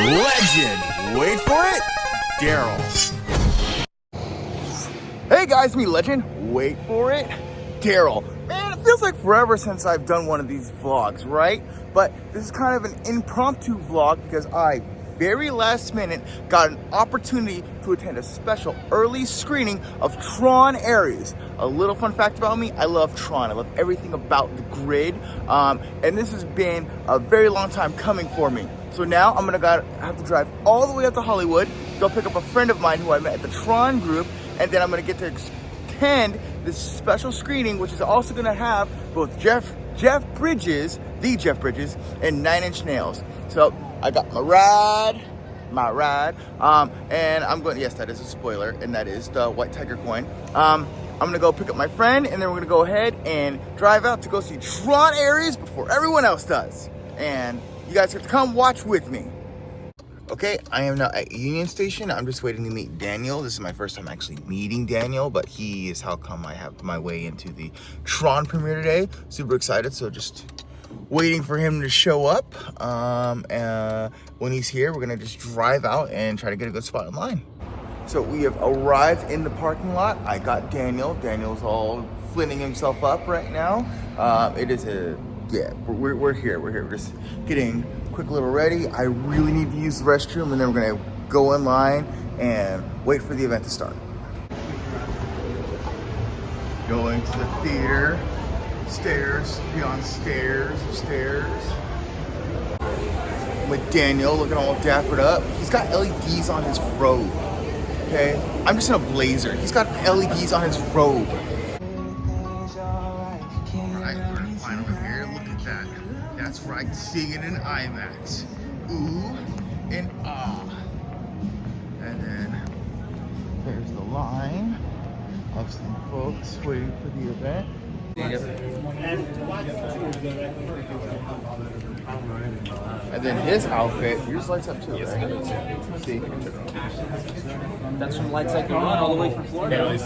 Legend. Wait for it, Daryl. Hey guys, me Legend. Wait for it, Daryl. Man, it feels like forever since I've done one of these vlogs, right? But this is kind of an impromptu vlog because I, very last minute, got an opportunity to attend a special early screening of Tron Ares. A little fun fact about me, I love Tron. I love everything about the grid. And this has been a very long time coming for me. So now I'm gonna have to drive all the way up to Hollywood, go pick up a friend of mine who I met at the Tron group, and then I'm gonna get to attend this special screening, which is also gonna have both Jeff Bridges, the Jeff Bridges, and 9 Inch Nails. So I got my ride, and I'm going, yes, that is a spoiler, and that is the White Tiger coin. I'm gonna go pick up my friend, and then we're gonna go ahead and drive out to go see Tron Ares before everyone else does. And you guys have to come watch with me. Okay, I am now at Union Station. I'm just waiting to meet Daniel. This is my first time actually meeting Daniel, but he is how come I have my way into the Tron premiere today. Super excited, so just waiting for him to show up. When he's here, we're gonna just drive out and try to get a good spot in line. So we have arrived in the parking lot. I got Daniel. Daniel's all flinting himself up right now. Yeah, we're here. We're just getting quick little ready. I really need to use the restroom, and then we're gonna go in line and wait for the event to start. Going to the theater, stairs, beyond stairs. With Daniel looking all dappered up. He's got LEDs on his robe, okay? I'm just in a blazer. He's got LEDs on his robe. That's right, seeing it in IMAX. Ooh and ah. And then there's the line of some folks waiting for the event. And then his outfit, yours lights up too, right? See? That's from Light Cycle Run all the way from Florida.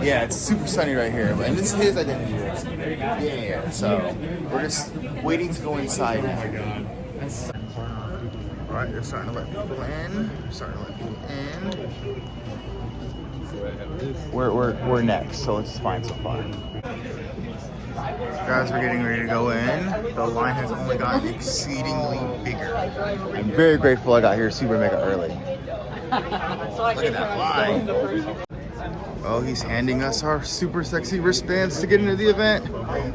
Yeah, it's super sunny right here. And this is his identity. Yeah, so we're just waiting to go inside now. Alright, they're starting to let people in. We're next, so it's fine so far. Guys, we're getting ready to go in. The line has only gotten exceedingly bigger. I'm very grateful I got here super mega early. Look at that line. Oh, he's handing us our super sexy wristbands to get into the event.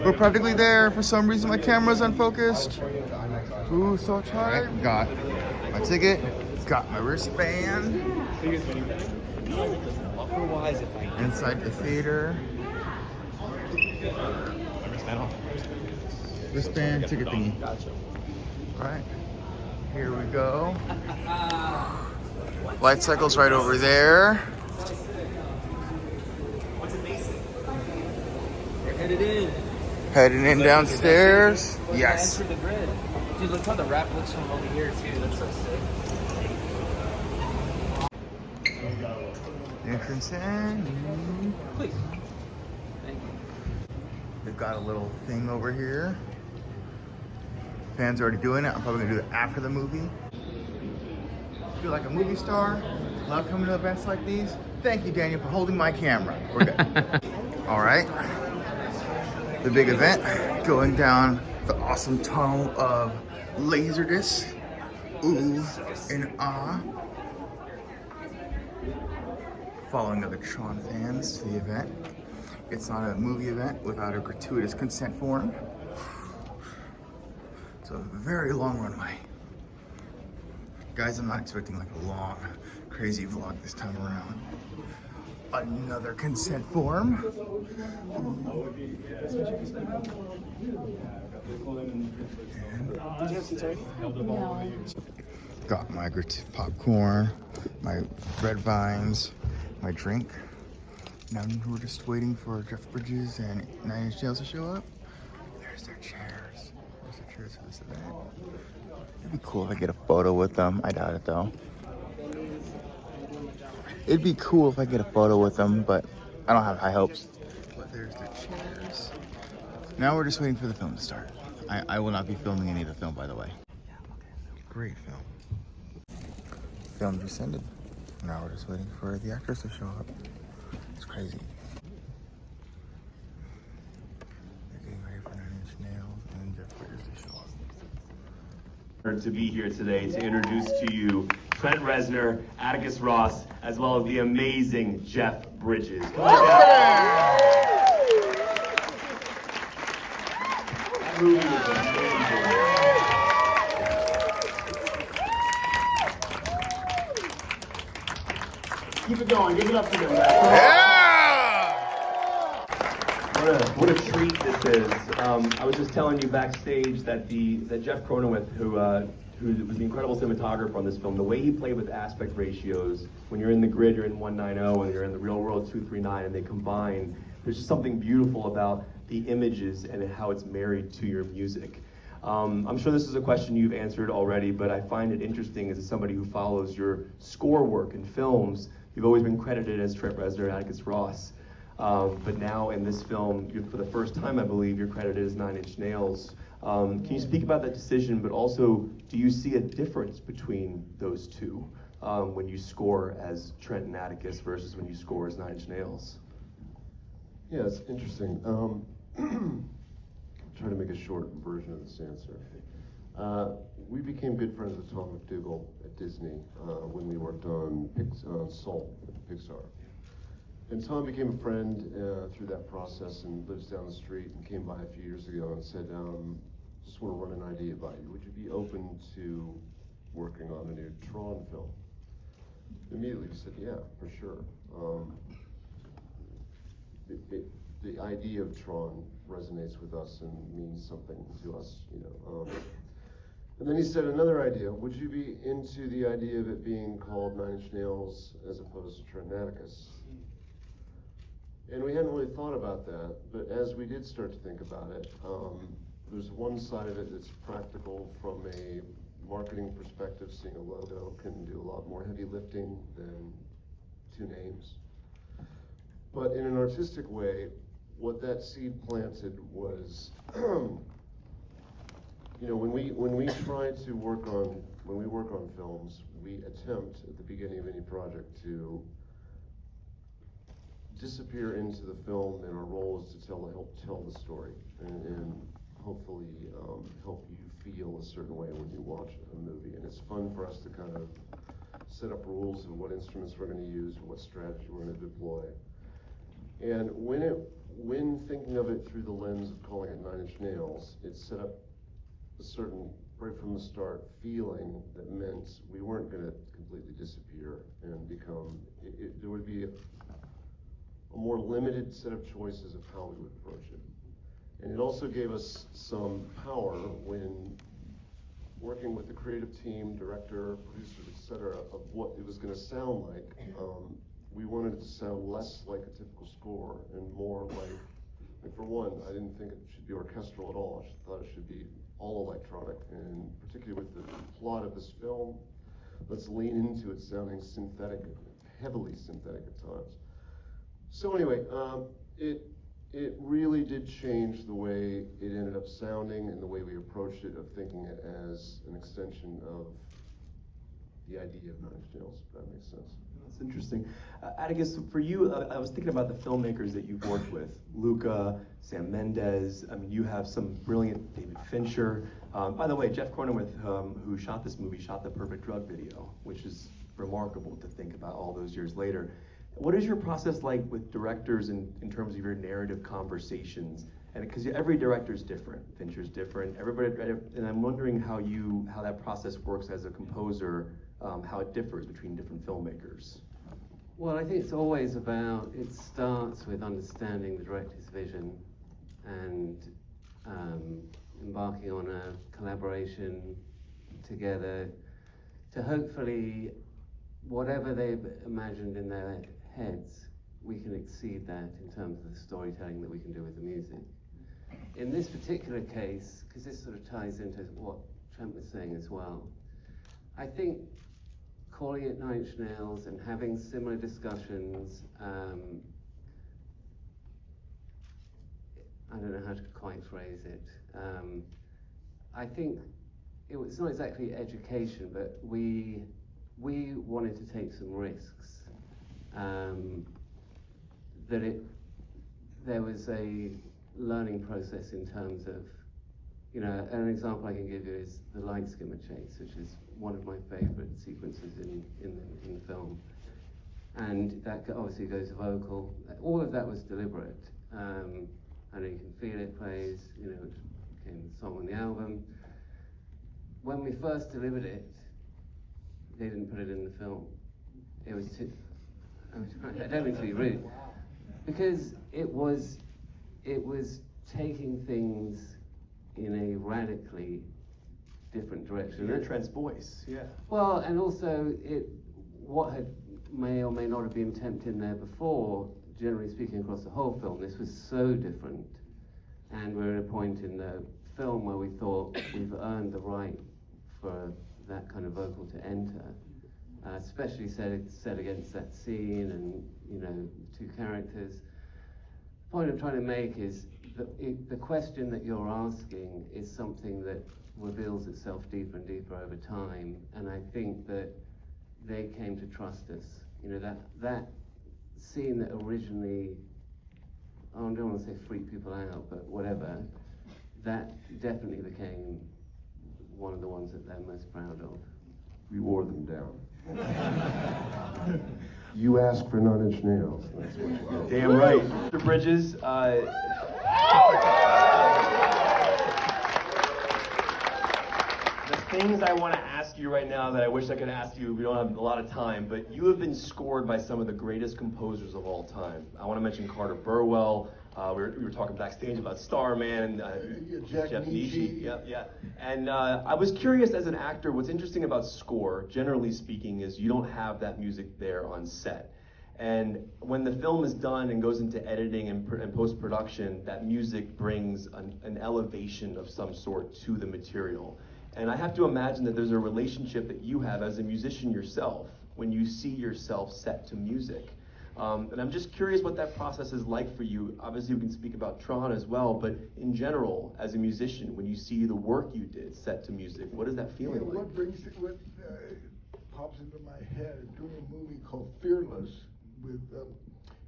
We're practically there. For some reason, my camera's unfocused. Ooh, so tired. Right, got my ticket. Got my wristband. Inside the theater. Wristband, ticket thingy. All right, here we go. Light cycle's right over there. Heading in downstairs. Yes. Dude, look how the wrap looks from over here too. That's so sick. Entrance in. Please. Thank you. They've got a little thing over here. Fans are already doing it. I'm probably gonna do it after the movie. Feel like a movie star. Love coming to events like these. Thank you, Daniel, for holding my camera. We're good. All right. The big event going down the awesome tunnel of laserdisc. Ooh and ah. Following other Tron fans to the event. It's not a movie event without a gratuitous consent form. It's a very long runway. Guys, I'm not expecting like a long, crazy vlog this time around. Another consent form. Got my popcorn, my red vines, my drink. Now we're just waiting for Jeff Bridges and 9 Inch Nails to show up. There's their chairs. There's their chairs for this event. It'd be cool if I get a photo with them. I doubt it though. It'd be cool if I get a photo with them, but I don't have high hopes. But there's their chairs. Now we're just waiting for the film to start. I will not be filming any of the film, by the way. great film. Film just ended. Now we're just waiting for the actors to show up. It's crazy. They're getting ready for 9 Inch Nails and Jeff Bridges to show up. To be here today to introduce to you Trent Reznor, Atticus Ross, as well as the amazing Jeff Bridges. Come on down. That movie was amazing. Keep it going. Give it up to them, guys. What a treat this is. I was just telling you backstage that Jeff Cronowith, who was the incredible cinematographer on this film, the way he played with aspect ratios, when you're in the grid, you're in 190, and you're in the real world 239, and they combine, there's just something beautiful about the images and how it's married to your music. I'm sure this is a question you've answered already, but I find it interesting as somebody who follows your score work in films. You've always been credited as Trent Reznor and Atticus Ross. But now in this film, for the first time, I believe, you're credited as 9 Inch Nails. Can you speak about that decision, but also, do you see a difference between those two when you score as Trent and Atticus versus when you score as 9 Inch Nails? Yeah, it's interesting. Try to make a short version of this answer. We became good friends with Tom McDougall at Disney when we worked on Soul at Pixar. And Tom became a friend through that process and lives down the street and came by a few years ago and said, just want to run an idea by you. Would you be open to working on a new Tron film? Immediately we said, yeah, for sure. The idea of Tron resonates with us and means something to us, you know. And then he said another idea. Would you be into the idea of it being called 9 Inch Nails as opposed to Trent and Atticus? And we hadn't really thought about that, but as we did start to think about it, there's one side of it that's practical from a marketing perspective. Seeing a logo can do a lot more heavy lifting than two names. But in an artistic way, what that seed planted was, you know, when we work on films, we attempt at the beginning of any project to disappear into the film, and our role is to help tell the story and hopefully help you feel a certain way when you watch a movie. And it's fun for us to kind of set up rules of what instruments we're going to use and what strategy we're going to deploy. And when thinking of it through the lens of calling it 9 Inch Nails, it set up a certain, right from the start, feeling that meant we weren't going to completely disappear and become, there would be a more limited set of choices of how we would approach it. And it also gave us some power when working with the creative team, director, producers, etc., of what it was going to sound like. We wanted it to sound less like a typical score and more like for one, I didn't think it should be orchestral at all. I thought it should be all electronic, and particularly with the plot of this film, let's lean into it sounding synthetic, heavily synthetic at times. So anyway, it really did change the way it ended up sounding and the way we approached it, of thinking it as an extension of the idea of 9 Inch Nails, if that makes sense. That's interesting. Atticus, for you, I was thinking about the filmmakers that you've worked with. Luca, Sam Mendes, I mean, you have some brilliant David Fincher. By the way, Jeff Cronowith, who shot this movie, shot the Perfect Drug video, which is remarkable to think about all those years later. What is your process like with directors in terms of your narrative conversations? And because every director is different, Fincher's different, everybody, and I'm wondering how that process works as a composer, how it differs between different filmmakers. Well, I think it's always about, it starts with understanding the director's vision and embarking on a collaboration together to hopefully, whatever they've imagined in their heads, we can exceed that in terms of the storytelling that we can do with the music. In this particular case, because this sort of ties into what Trent was saying as well, I think calling it 9 Inch Nails and having similar discussions, I don't know how to quite phrase it. I think it's not exactly education, but we wanted to take some risks. There was a learning process in terms of, you know, an example I can give you is the light skimmer chase, which is one of my favorite sequences in the film. And that obviously goes vocal. All of that was deliberate. I know You Can Feel It plays, you know, which became the song on the album. When we first delivered it, they didn't put it in the film. It was too, I don't mean to be rude, because it was taking things in a radically different direction. You're a trans voice, yeah. Well, and also what may or may not have been attempted in there before, generally speaking across the whole film, this was so different. And we're at a point in the film where we thought we've earned the right for that kind of vocal to enter, especially set against that scene and, you know, two characters. The point I'm trying to make is the question that you're asking is something that reveals itself deeper and deeper over time, and I think that they came to trust us. You know, that scene that originally, I don't want to say freak people out, but whatever, that definitely became one of the ones that they're most proud of. We wore them down. You asked for 9-inch nails. That's what you get. Damn right. Mr. Bridges, the things I want to ask you right now that I wish I could ask you, we don't have a lot of time, but you have been scored by some of the greatest composers of all time. I want to mention Carter Burwell. We were talking backstage about Starman, Jeff Nishi. Yeah. And I was curious, as an actor, what's interesting about score, generally speaking, is you don't have that music there on set. And when the film is done and goes into editing and post-production, that music brings an elevation of some sort to the material. And I have to imagine that there's a relationship that you have as a musician yourself when you see yourself set to music. And I'm just curious what that process is like for you. Obviously, we can speak about Tron as well, but in general, as a musician, when you see the work you did set to music, what is that feeling like? What pops into my head is doing a movie called Fearless with,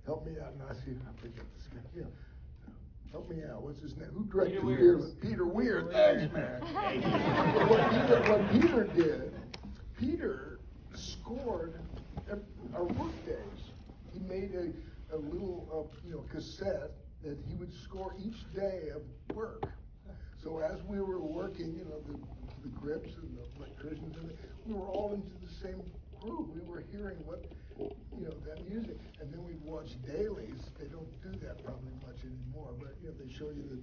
help me out, Nasi, I forget this guy, yeah. Help me out, what's his name? Who directed Fearless? Peter Weir, thanks, man. What Peter did, Peter scored our work days. He made a little cassette that he would score each day of work. So as we were working, the grips and the electricians, we were all into the same groove. We were hearing that music, and then we'd watch dailies. They don't do that probably much anymore, but they show you the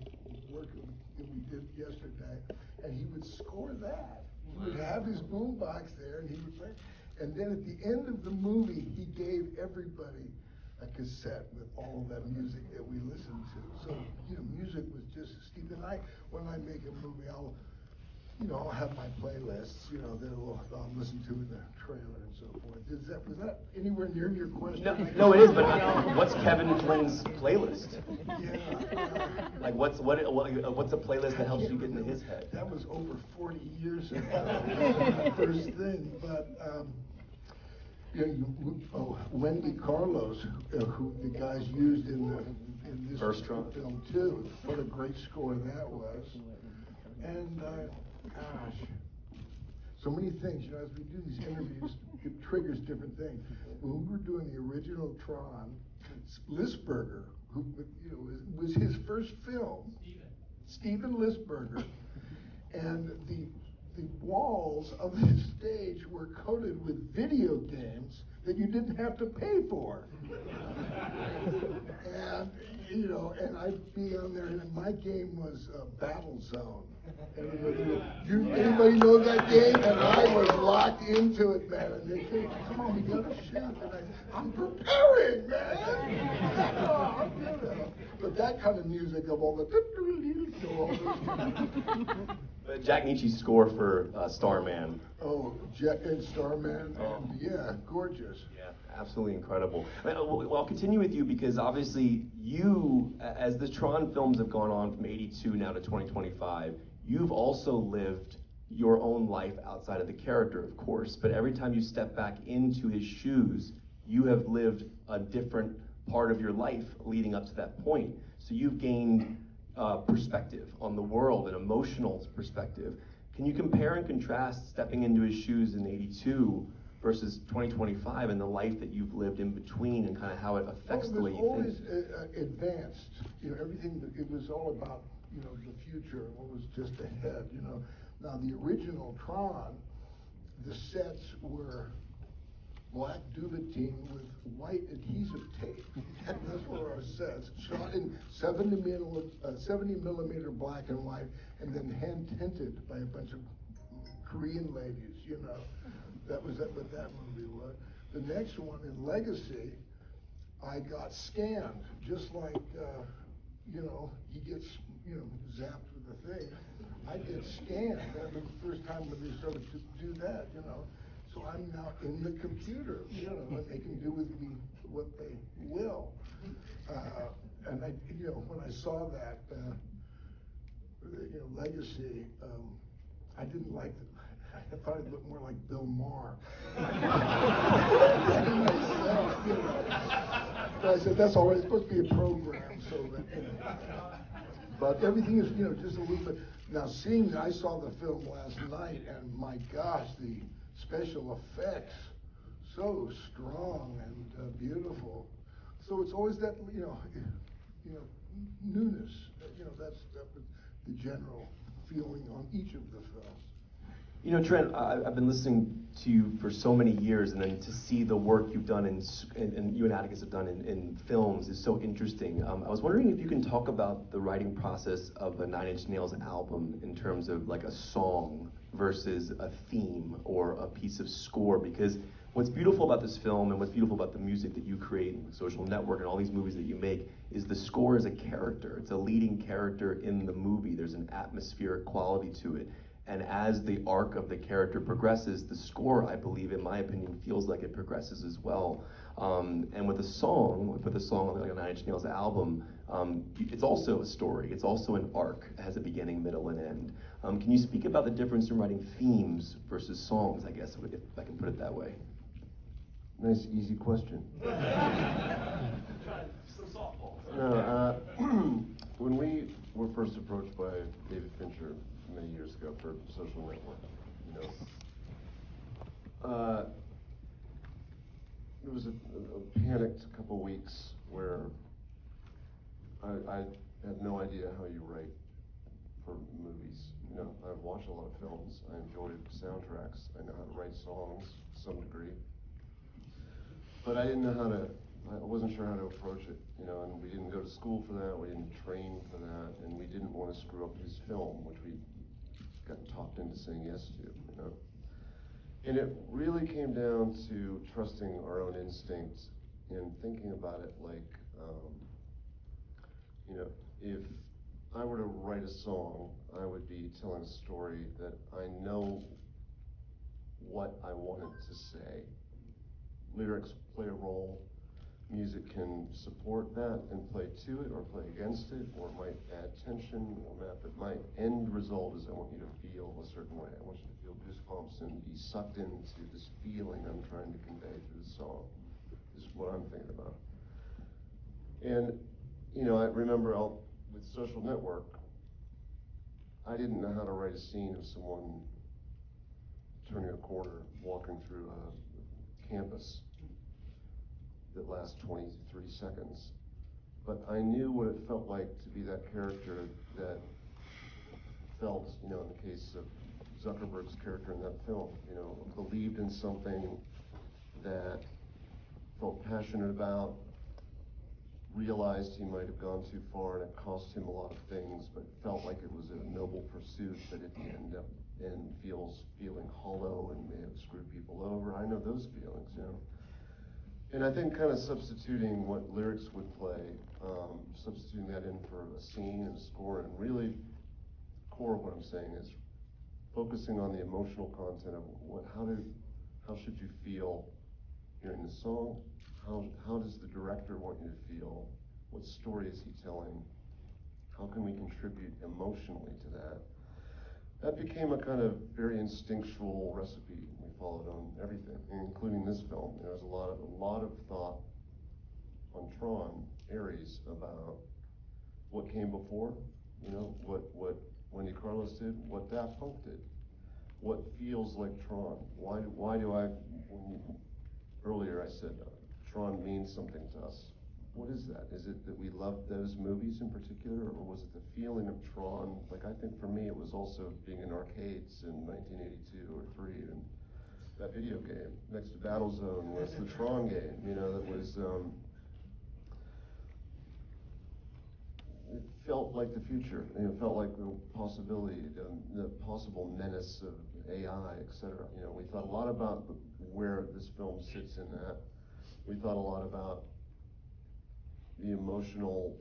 work that we did yesterday, and he would score that. He would have his boombox there, and he would play. And then at the end of the movie, he gave everybody a cassette with all of that music that we listened to. So, music was just steep. And when I make a movie, I'll have my playlists, that I'll listen to in the trailer and so forth. Was that anywhere near your question? No, it is, but what's Kevin Flynn's playlist? Yeah. Like, what's a playlist that helps you get into his head? That was over 40 years ago, the first thing, but Wendy Carlos, who the guys used in this film too. What a great score that was. And gosh, so many things. As we do these interviews, it triggers different things. When we were doing the original Tron, Lisberger, who was his first film, Steven Lisberger, and the walls of the stage were coated with video games that you didn't have to pay for. And and I'd be on there, and my game was Battle Zone. Anybody know that game? And I was locked into it, man. And they said, "Come on, we gotta shoot." And I'm preparing, man. But that kind of music of all the Jack Nitzsche's score for Starman. Oh, Jack and Starman. Yeah, gorgeous. Yeah, absolutely incredible. I'll continue with you because obviously you, as the Tron films have gone on from '82 now to 2025, you've also lived your own life outside of the character, of course, but every time you step back into his shoes, you have lived a different part of your life leading up to that point. So you've gained perspective on the world, an emotional perspective. Can you compare and contrast stepping into his shoes in '82 versus 2025 and the life that you've lived in between and kind of how it affects the way you think? It was always advanced. Everything, it was all about, the future, what was just ahead, Now, the original Tron, the sets were black duvetine with white adhesive tape. Those were our sets, shot in 70 millimeter black and white, and then hand tinted by a bunch of Korean ladies, That was what that movie was. The next one, in Legacy, I got scanned, just like, he gets, zapped with the thing. I get scanned. That was the first time when they started to do that, So I'm now in the computer, and they can do with me what they will. And when I saw that, Legacy, I didn't like it. I thought it looked more like Bill Maher. But I said, that's all right, it's supposed to be a program, so that, But everything is, just a little bit. Now, I saw the film last night, and my gosh, the special effects, so strong and beautiful. So it's always that, newness. That was the general feeling on each of the films. Trent, I've been listening to you for so many years, and then to see the work you've done and you and Atticus have done in films is so interesting. I was wondering if you can talk about the writing process of a Nine Inch Nails album in terms of like a song versus a theme or a piece of score, because what's beautiful about this film and what's beautiful about the music that you create and Social Network and all these movies that you make is the score is a character. It's a leading character in the movie. There's an atmospheric quality to it. And as the arc of the character progresses, the score, I believe, in my opinion, feels like it progresses as well. And with a song like a Nine Inch Nails album, it's also a story. It's also an arc. It has a beginning, middle, and end. Can you speak about the difference in writing themes versus songs, I guess, if I can put it that way? Nice, easy question. Some softball. No, when we were first approached by David Fincher many years ago for Social Network, it was a panicked couple weeks where I had no idea how you write for movies. I've watched a lot of films. I enjoy soundtracks. I know how to write songs to some degree. But I didn't know I wasn't sure how to approach it, and we didn't go to school for that, we didn't train for that, and we didn't want to screw up his film, which we got talked into saying yes to, And it really came down to trusting our own instincts and thinking about it like, if I were to write a song, I would be telling a story that I know what I wanted to say. Lyrics play a role, music can support that and play to it or play against it, or it might add tension or not, but my end result is I want you to feel a certain way. I want you to feel goosebumps and be sucked into this feeling I'm trying to convey through the song. This is what I'm thinking about. And, I remember with Social Network, I didn't know how to write a scene of someone turning a corner, walking through a campus that lasts 23 seconds. But I knew what it felt like to be that character that felt, in the case of Zuckerberg's character in that film, believed in something that felt passionate about, realized he might have gone too far and it cost him a lot of things, but felt like it was a noble pursuit, but at the end feeling hollow and may have screwed people over. I know those feelings, And I think kind of substituting what lyrics would play, substituting that in for a scene and a score, and really, the core of what I'm saying is focusing on the emotional content of how should you feel hearing the song? How does the director want you to feel? What story is he telling? How can we contribute emotionally to that? that became a kind of very instinctual recipe we followed on everything, including this film. There was a lot of thought on Tron Ares about what came before, you know, what Wendy Carlos did, what Daft Punk did, what feels like Tron. Why do I, earlier I said Tron means something to us. What is that? Is it that we loved those movies in particular, or was it the feeling of Tron? Like, I think for me it was also being in arcades in 1982 or 3, and that video game next to Battlezone was the Tron game, you know, that was, it felt like the future, you know, it felt like the possibility, the possible menace of AI, etc. You know, we thought a lot about where this film sits in that. We thought a lot about the emotional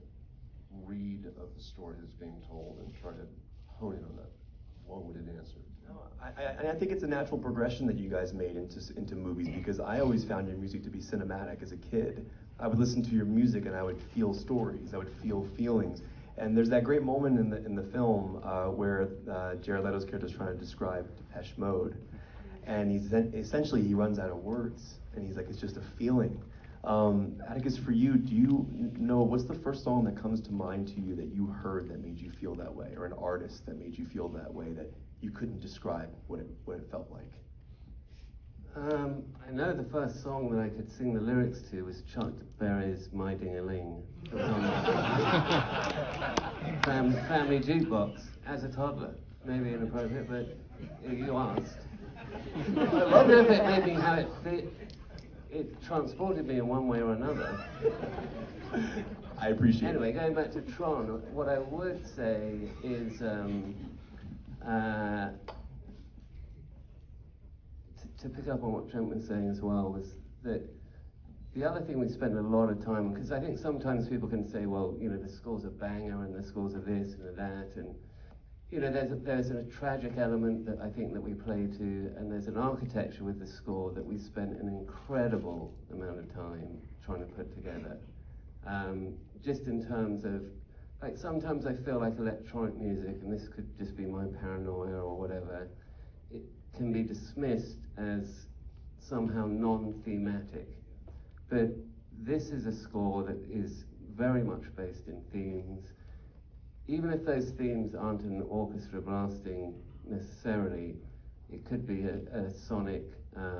read of the story that's being told and try to hone in on that long-winded answer. No, I think it's a natural progression that you guys made into movies, because I always found your music to be cinematic as a kid. I would listen to your music and I would feel stories, I would feel feelings. And there's that great moment in the film where Jared Leto's character is trying to describe Depeche Mode, and essentially he runs out of words, and he's like, it's just a feeling. Atticus, for you, do you know, what's the first song that comes to mind to you that you heard that made you feel that way, or an artist that made you feel that way that you couldn't describe what it felt like? I know the first song that I could sing the lyrics to was Chuck Berry's My Ding-a-Ling. It was on family jukebox as a toddler. Maybe inappropriate, but you asked. I don't know if it made me how it fit. It transported me in one way or another. I appreciate it. Anyway, going back to Tron, what I would say is to pick up on what Trent was saying as well, was that the other thing we spend a lot of time on, because I think sometimes people can say, well, you know, the score's a banger and the score's a this and a that, and you know, there's a tragic element that I think that we play to, and there's an architecture with the score that we spent an incredible amount of time trying to put together. Just in terms of, like, sometimes I feel like electronic music, and this could just be my paranoia or whatever, it can be dismissed as somehow non-thematic. But this is a score that is very much based in themes. Even if those themes aren't an orchestra blasting necessarily, it could be a sonic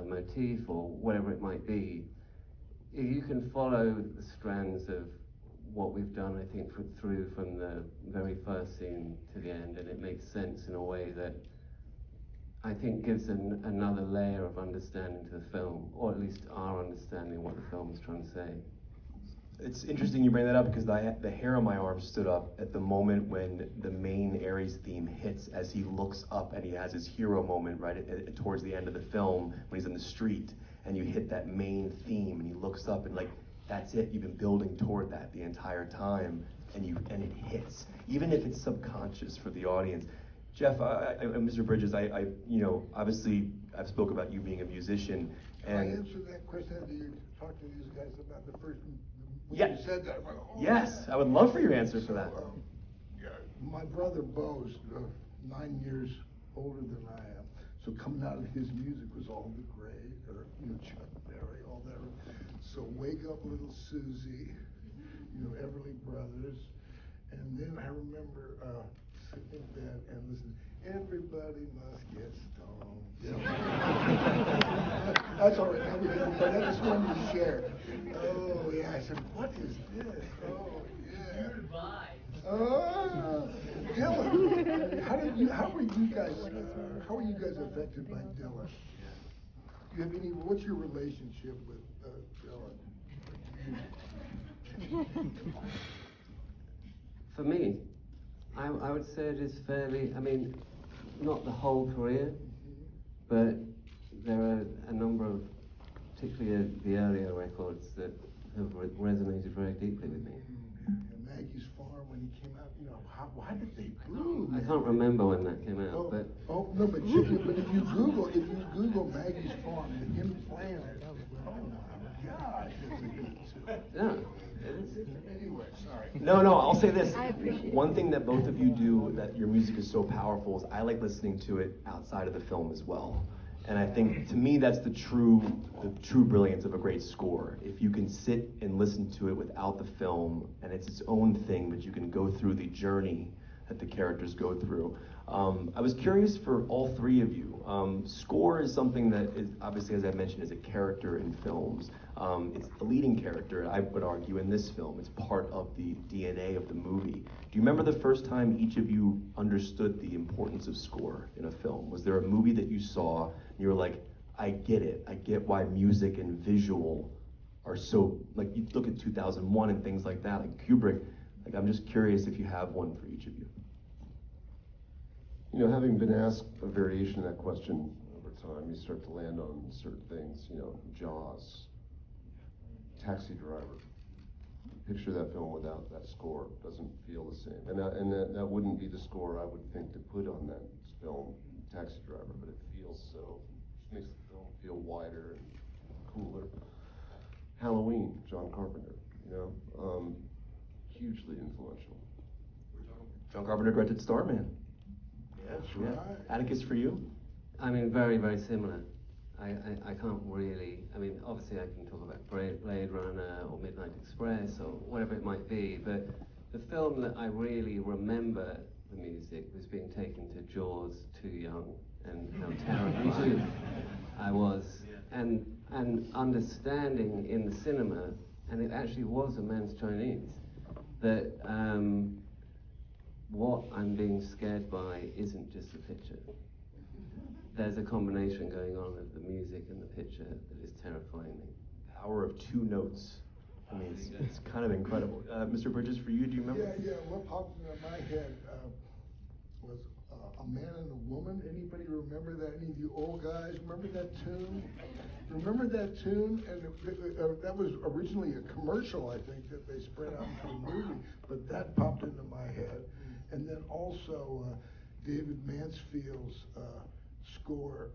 motif or whatever it might be. You can follow the strands of what we've done, I think, through from the very first scene to the end, and it makes sense in a way that I think gives another layer of understanding to the film, or at least our understanding of what the film is trying to say. It's interesting you bring that up, because the hair on my arm stood up at the moment when the main Ares theme hits, as he looks up and he has his hero moment right towards the end of the film when he's in the street, and you hit that main theme and he looks up and, like, that's it, you've been building toward that the entire time, and it hits, even if it's subconscious for the audience. Jeff, Mr. Bridges, you know, obviously I've spoke about you being a musician, and I answered that question after you talked to these guys about the first. When Yeah. you said that, I'm like, oh. Yes, I would love for your answer for that. Yeah, my brother Bo's 9 years older than I am, so coming out of his music was all the Gray, or you know, Chuck Berry, all that. So Wake Up Little Susie, you know, Everly Brothers, and then I remember sitting in bed and listening. Everybody must get stoned. Yeah. That's all right. But I just wanted to share. Oh yeah, I said, what is this? Oh yeah. Dylan. How were you guys affected by Dylan? Do you have any? What's your relationship with Dylan? For me, I would say it is fairly, I mean, not the whole career, but there are a number of, particularly the earlier records, that have resonated very deeply with me. Maggie's Farm, when he came out, you know, why did they boo? I can't remember when that came out, but no, but if you Google Maggie's Farm, the playing it. Oh my gosh, it's a good tune. Yeah, it is. Anyway, sorry. No, I'll say this. I appreciate it. One thing that both of you do that your music is so powerful is I like listening to it outside of the film as well. And I think to me that's the true brilliance of a great score. If you can sit and listen to it without the film and it's its own thing, but you can go through the journey that the characters go through. I was curious for all three of you. Score is something that is, obviously, as I mentioned, is a character in films. It's the leading character, I would argue, in this film. It's part of the DNA of the movie. Do you remember the first time each of you understood the importance of score in a film? Was there a movie that you saw and you were like, I get it. I get why music and visual are so, like you look at 2001 and things like that, like Kubrick. Like, I'm just curious if you have one for each of you. You know, having been asked a variation of that question over time, you start to land on certain things, you know, Jaws, Taxi Driver. Picture that film without that score, doesn't feel the same. And that wouldn't be the score I would think to put on that film, Taxi Driver, but it feels so, just makes the film feel wider and cooler. Halloween, John Carpenter, you know, hugely influential. John Carpenter directed Starman. That's right. Atticus, for you? I mean, very, very similar. I can't really, I mean, obviously I can talk about Blade Runner or Midnight Express or whatever it might be, but the film that I really remember the music was being taken to Jaws too young, and how terrible I was. And understanding in the cinema, and it actually was a man's Chinese, that what I'm being scared by isn't just the picture. There's a combination going on of the music and the picture that is terrifying me. Power of two notes. I mean, it's kind of incredible. Mr. Bridges, for you, do you remember? Yeah, what popped into my head was A Man and a Woman. Anybody remember that? Any of you old guys remember that tune? Remember that tune? And that was originally a commercial, I think, that they spread out into a movie, but that popped into my head. And then also David Mansfield's score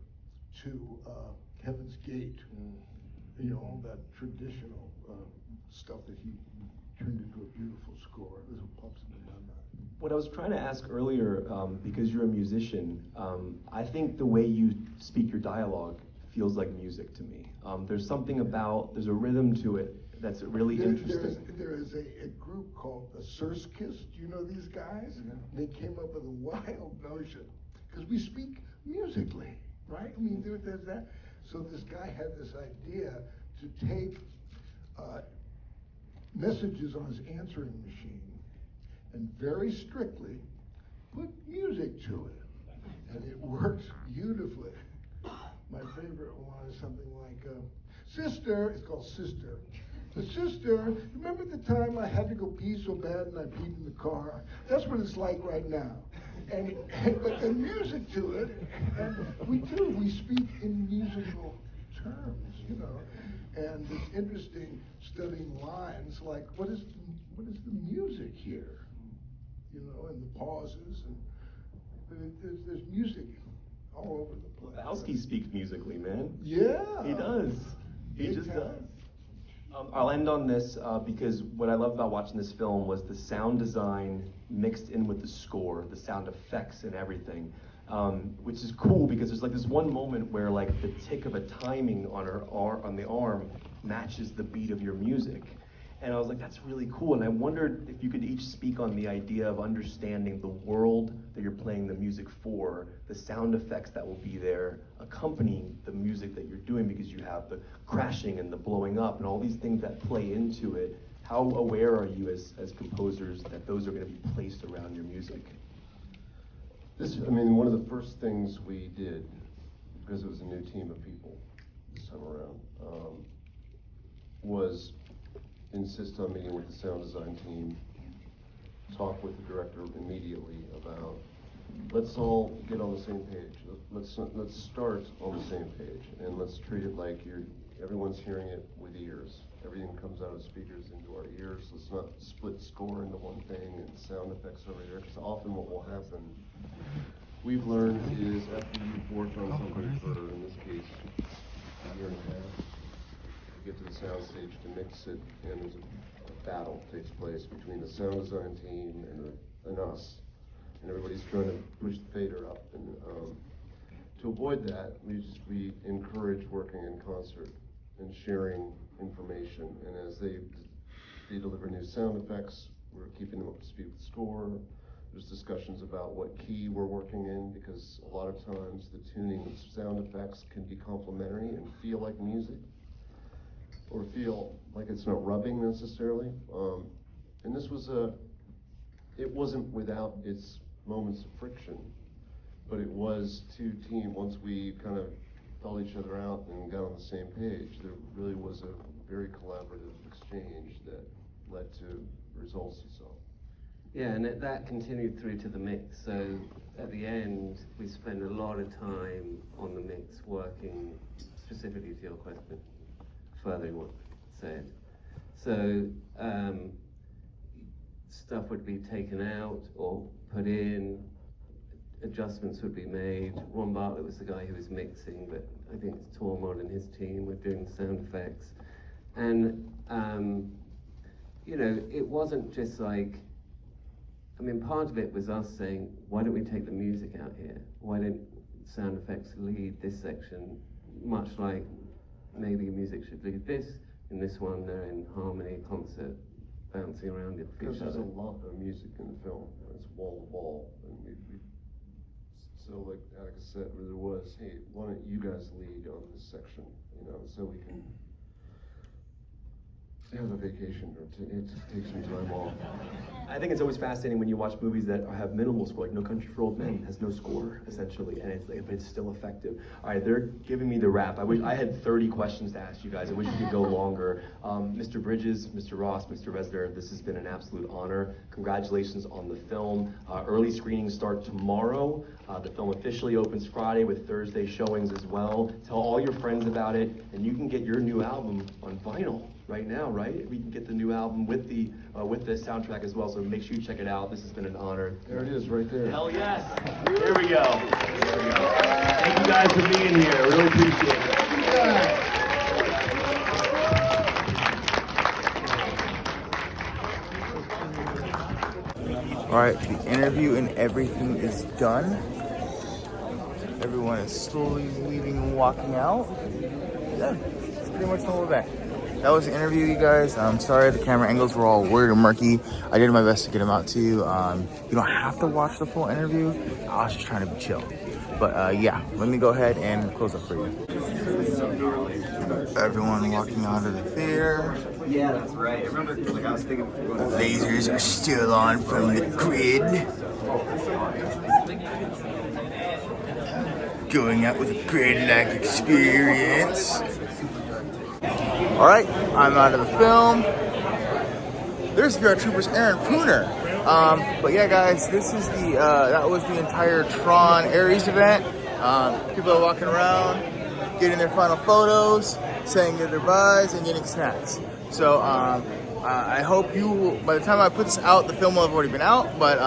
to Heaven's Gate. You know, all that traditional stuff that he turned into a beautiful score. It was what pops into my mind. What I was trying to ask earlier, because you're a musician, I think the way you speak your dialogue feels like music to me. There's something about, there's a rhythm to it that's really interesting. There is a group called the Surskis. Do you know these guys? They came up with a wild notion, because we speak musically, right? I mean, there's that. So this guy had this idea to take messages on his answering machine and very strictly put music to it. And it works beautifully. My favorite one is something like, Sister, it's called Sister. Sister, remember the time I had to go pee so bad and I peed in the car? That's what it's like right now. But the music to it, and we speak in musical terms, you know. And it's interesting studying lines like, what is the music here? You know, and the pauses, but there's music all over the place. Bowski speaks musically, man. Yeah. He does. He Big just time. does. I'll end on this because what I love about watching this film was the sound design mixed in with the score, the sound effects and everything, which is cool because there's like this one moment where like the tick of a timing on the arm matches the beat of your music. And I was like, that's really cool. And I wondered if you could each speak on the idea of understanding the world that you're playing the music for, the sound effects that will be there, accompanying the music that you're doing, because you have the crashing and the blowing up and all these things that play into it. How aware are you as composers that those are going to be placed around your music? One of the first things we did, because it was a new team of people this time around, was insist on meeting with the sound design team, talk with the director immediately about, let's all get on the same page. Let's start on the same page, and let's treat it like everyone's hearing it with ears. Everything comes out of speakers into our ears. Let's not split score into one thing and sound effects over here, because often what will happen, we've learned, is after you've worked on something for, in this case, a year and a half, soundstage to mix it, and there's a battle takes place between the sound design team and us. And everybody's trying to push the fader up. And to avoid that, we encourage working in concert and sharing information. And as they deliver new sound effects, we're keeping them up to speed with the score. There's discussions about what key we're working in, because a lot of times the tuning of sound effects can be complementary and feel like music, or feel like it's not rubbing necessarily. And this was it wasn't without its moments of friction, but it was two teams. Once we kind of felt each other out and got on the same page, there really was a very collaborative exchange that led to results you saw. Yeah, and that continued through to the mix. So at the end, we spend a lot of time on the mix working specifically to your question, furthering what said. So stuff would be taken out or put in, adjustments would be made. Ron Bartlett was the guy who was mixing, but I think it's Tormod and his team were doing the sound effects. And, you know, it wasn't just like, I mean, part of it was us saying, why don't we take the music out here? Why don't sound effects lead this section? Much like maybe music should lead this. In this one, they're in harmony, concert, bouncing around it. Because there's a lot of music in the film. It's wall to wall. And so like Attica said, there was, hey, why don't you guys lead on this section? You know, so we can have a vacation or take some time off. I think it's always fascinating when you watch movies that have minimal score, like No Country for Old Men has no score, essentially, and it's still effective. All right, they're giving me the wrap. I had 30 questions to ask you guys. I wish we could go longer. Mr. Bridges, Mr. Ross, Mr. Resner, this has been an absolute honor. Congratulations on the film. Early screenings start tomorrow. The film officially opens Friday with Thursday showings as well. Tell all your friends about it, and you can get your new album on vinyl right now, right? We can get the new album with the soundtrack as well, so make sure you check it out. This has been an honor. There it is, right there. Hell yes! Here we go. There we go. Thank you guys for being here. I really appreciate it. All right, the interview and everything is done. Everyone is slowly leaving and walking out. Yeah, it's pretty much the whole event. That was the interview, you guys. I'm sorry the camera angles were all weird and murky. I did my best to get them out to you. You don't have to watch the full interview. I was just trying to be chill. But yeah, let me go ahead and close up for you. Everyone walking out of the theater. Yeah, that's right. I remember, like, I was thinking. Lasers are still on from the grid. Going out with a grid-like experience. All right, I'm out of the film. There's VR Troopers Aaron Pooner. But yeah, guys, this is that was the entire Tron Ares event. People are walking around, getting their final photos, saying their goodbyes, and getting snacks. So I hope you, by the time I put this out, the film will have already been out. But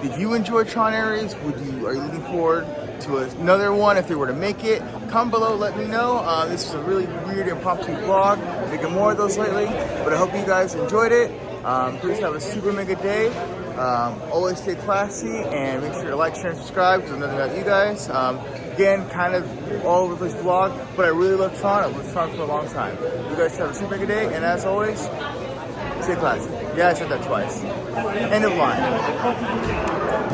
did you enjoy Tron Ares? Are you looking forward to another one if they were to make it? Comment below, let me know. This is a really weird impromptu vlog. Making more of those lately, but I hope you guys enjoyed it. Please have a super mega day. Always stay classy and make sure to like, share, and subscribe because I'm nothing about you guys. Again, kind of all over this vlog, but I really love Tron. I've loved Tron for a long time. You guys have a super mega day, and as always, stay classy. Yeah, I said that twice. End of line.